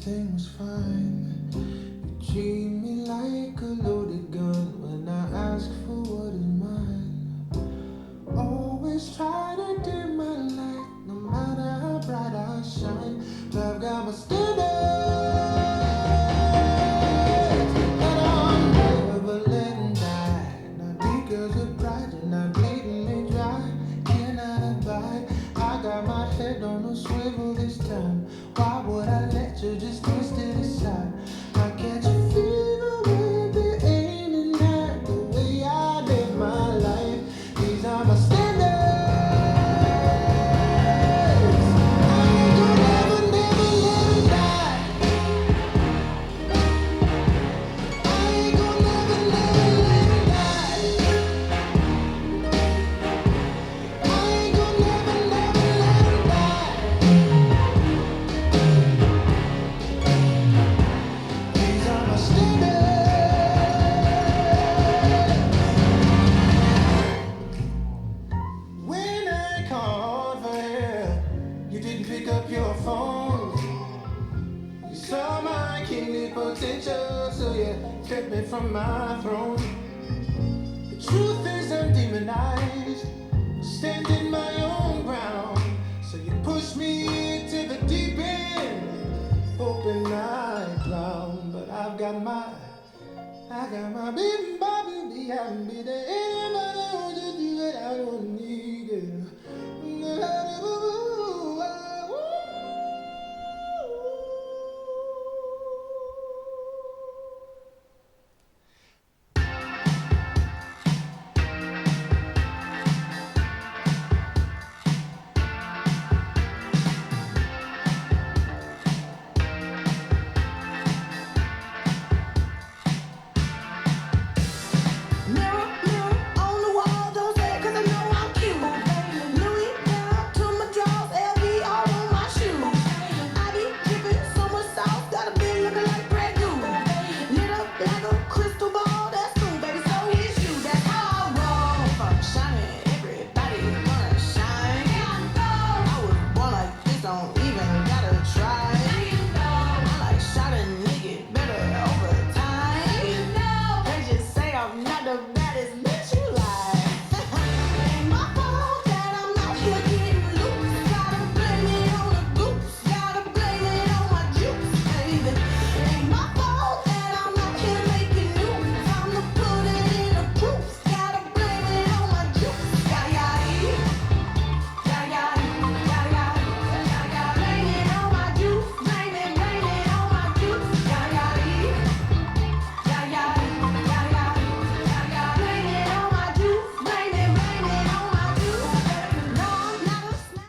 everything was fine. You treat me like a loaded gun when I ask for what is mine. Always try to dim my light, no matter how bright I shine. But I've got my standards, and I'm never letting die. Not because of pride, you're not bleeding me dry. Cannot abide. I got my head on a swivel this time. Why would I let you just twist it aside? I can't you feel the way they're aiming at the way I live my life? These are my standards. I ain't gonna never, never let 'em die. I ain't gonna never, never let 'em die. I ain't gonna never, never let 'em die. These are my standards. When I called for help, you didn't pick up your phone. You saw my kingly potential, so you kept me from my throne. The truth is I'm demonized, standing my own ground. So you push me to the deep end, hoping I drown. But I got my baby, Bobby, be the end.